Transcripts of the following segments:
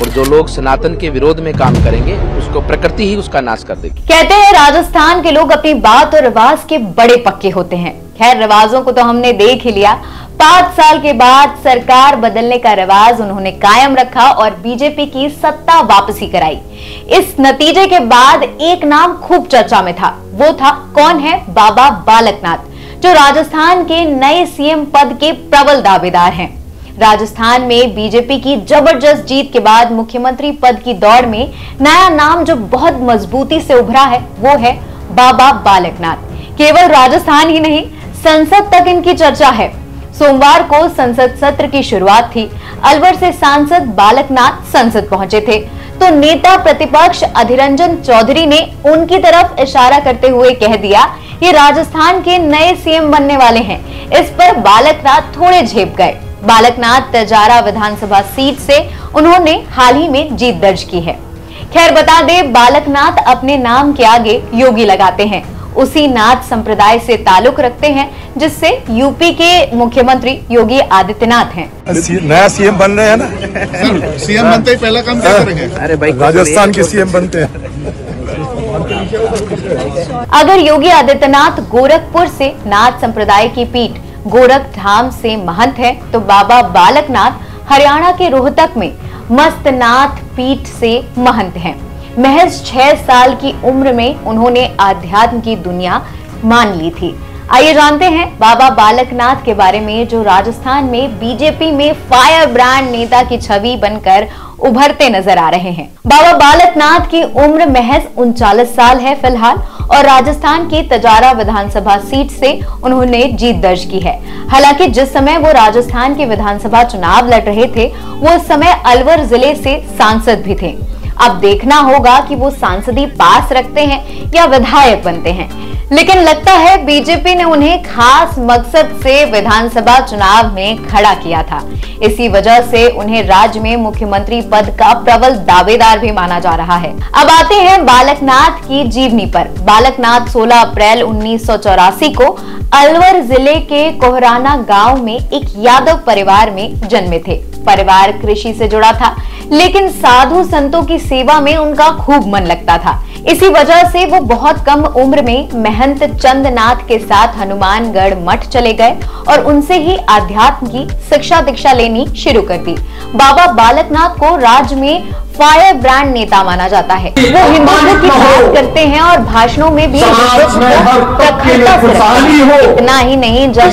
और जो लोग सनातन के विरोध में काम करेंगे उसको प्रकृति ही उसका नाश कर देगी। कहते हैं राजस्थान के लोग अपनी बात और रिवाज के बड़े पक्के होते हैं। खैर, रिवाजों को तो हमने देख ही लिया। 5 साल के बाद सरकार बदलने का रिवाज उन्होंने कायम रखा और बीजेपी की सत्ता वापसी कराई। इस नतीजे के बाद एक नाम खूब चर्चा में था, वो था कौन है? बाबा बालकनाथ, जो राजस्थान के नए सीएम पद के प्रबल दावेदार हैं। राजस्थान में बीजेपी की जबरदस्त जीत के बाद मुख्यमंत्री पद की दौड़ में नया नाम जो बहुत मजबूती से उभरा है वो है बाबा बालकनाथ। केवल राजस्थान ही नहीं, संसद तक इनकी चर्चा है। सोमवार को संसद सत्र की शुरुआत थी। अलवर से सांसद बालकनाथ संसद पहुंचे थे तो नेता प्रतिपक्ष अधीर रंजन चौधरी ने उनकी तरफ इशारा करते हुए कह दिया, ये राजस्थान के नए सीएम बनने वाले हैं। इस पर बालकनाथ थोड़े झेप गए। बालकनाथ तजारा विधानसभा सीट से उन्होंने हाल ही में जीत दर्ज की है। खैर, बता दें, बालकनाथ अपने नाम के आगे योगी लगाते हैं। उसी नाथ संप्रदाय से ताल्लुक रखते हैं जिससे यूपी के मुख्यमंत्री योगी आदित्यनाथ हैं। नया सीएम बन रहे हैं ना, सीएम बनते ही पहला काम क्या करेंगे? अरे भाई, राजस्थान के सीएम बनते हैं। अगर योगी आदित्यनाथ गोरखपुर से नाथ संप्रदाय की पीठ गोरखधाम से महंत है तो बाबा बालकनाथ हरियाणा के रोहतक में मस्तनाथ पीठ से महंत हैं। महज 6 साल की उम्र में उन्होंने आध्यात्म की दुनिया मान ली थी। आइए जानते हैं बाबा बालकनाथ के बारे में, जो राजस्थान में बीजेपी में फायर ब्रांड नेता की छवि बनकर उभरते नजर आ रहे हैं। बाबा बालकनाथ की उम्र महज 39 साल है फिलहाल और राजस्थान की तजारा विधानसभा सीट से उन्होंने जीत दर्ज की है। हालांकि जिस समय वो राजस्थान के विधानसभा चुनाव लड़ रहे थे वो उस समय अलवर जिले से सांसद भी थे। अब देखना होगा कि वो सांसदी पास रखते हैं या विधायक बनते हैं, लेकिन लगता है बीजेपी ने उन्हें खास मकसद से विधानसभा चुनाव में खड़ा किया था। इसी वजह से उन्हें राज्य में मुख्यमंत्री पद का प्रबल दावेदार भी माना जा रहा है। अब आते हैं बालकनाथ की जीवनी पर। बालकनाथ 16 अप्रैल 1984 को अलवर जिले के कोहराना गांव में एक यादव परिवार में जन्मे थे। परिवार कृषि से जुड़ा था, लेकिन साधु संतों की सेवा में उनका खूब मन लगता था। इसी वजह से वो बहुत कम उम्र में महंत चंदनाथ के साथ हनुमानगढ़ मठ चले गए और उनसे ही आध्यात्म की शिक्षा दीक्षा लेनी शुरू कर दी। बाबा बालकनाथ को राज्य में फायर ब्रांड नेता माना जाता है। वो हिंदुत्व की बात करते हैं और भाषणों में भी प्रखरता से इतना ही नहीं, जब वो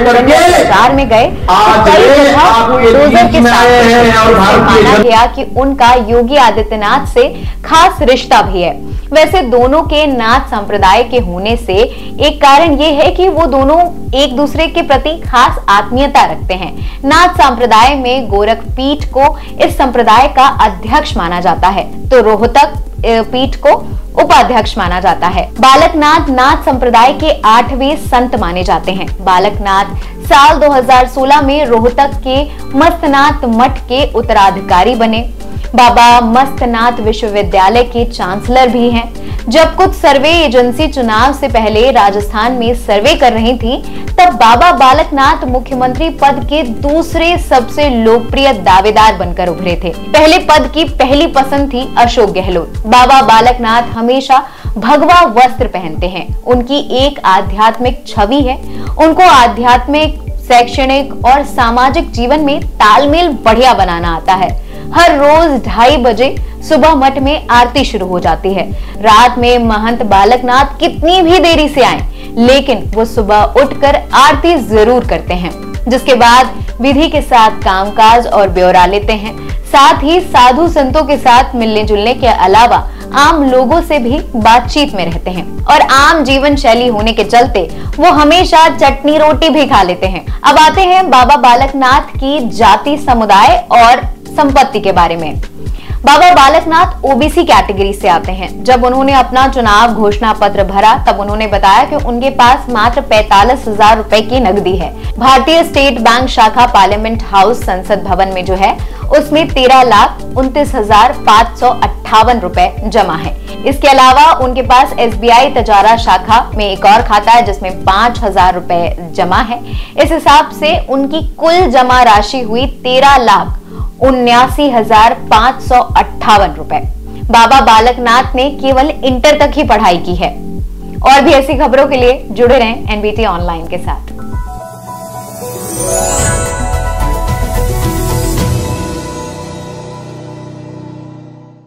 प्रचार में गए तो कई जगह डोजर के साथ माना गया कि उनका योगी आदित्यनाथ से खास रिश्ता भी है। वैसे दोनों के नाथ संप्रदाय के होने से एक कारण ये है कि वो दोनों एक दूसरे के प्रति खास आत्मीयता रखते हैं। नाथ संप्रदाय में गोरख पीठ को इस संप्रदाय का अध्यक्ष माना जाता है तो रोहतक पीठ को उपाध्यक्ष माना जाता है। बालकनाथ नाथ संप्रदाय के 8वें संत माने जाते हैं। बालकनाथ साल 2016 में रोहतक के मस्तनाथ मठ के उत्तराधिकारी बने। बाबा मस्तनाथ विश्वविद्यालय के चांसलर भी हैं। जब कुछ सर्वे एजेंसी चुनाव से पहले राजस्थान में सर्वे कर रही थी तब बाबा बालकनाथ मुख्यमंत्री पद के दूसरे सबसे लोकप्रिय दावेदार बनकर उभरे थे। पहले पद की पहली पसंद थी अशोक गहलोत। बाबा बालकनाथ हमेशा भगवा वस्त्र पहनते हैं। उनकी एक आध्यात्मिक छवि है। उनको आध्यात्मिक, शैक्षणिक और सामाजिक जीवन में तालमेल बढ़िया बनाना आता है। हर रोज 2:30 बजे सुबह मठ में आरती शुरू हो जाती है। रात में महंत बालकनाथ कितनी भी देरी से आए, लेकिन वो सुबह उठकर आरती जरूर करते हैं, जिसके बाद विधि के साथ कामकाज और ब्यौरा लेते हैं। साथ ही साधु संतों के साथ मिलने जुलने के अलावा आम लोगों से भी बातचीत में रहते हैं और आम जीवन शैली होने के चलते वो हमेशा चटनी रोटी भी खा लेते हैं। अब आते हैं बाबा बालकनाथ की जाति, समुदाय और संपत्ति के बारे में। बाबा बालकनाथ ओबीसी कैटेगरी से आते हैं। जब उन्होंने अपना चुनाव घोषणा पत्र भरा तब उन्होंने बताया कि उनके पास मात्र 45,000 रुपए की नकदी है। भारतीय स्टेट बैंक शाखा पार्लियामेंट हाउस संसद भवन में जो है उसमें 13,29,558 रुपए जमा है। इसके अलावा उनके पास एसबीआई तजारा शाखा में एक और खाता है जिसमें 5,000 रुपए जमा है। इस हिसाब से उनकी कुल जमा राशि हुई 13,59,20 79,558 रुपए। बाबा बालकनाथ ने केवल इंटर तक ही पढ़ाई की है। और भी ऐसी खबरों के लिए जुड़े रहें एनबीटी ऑनलाइन के साथ।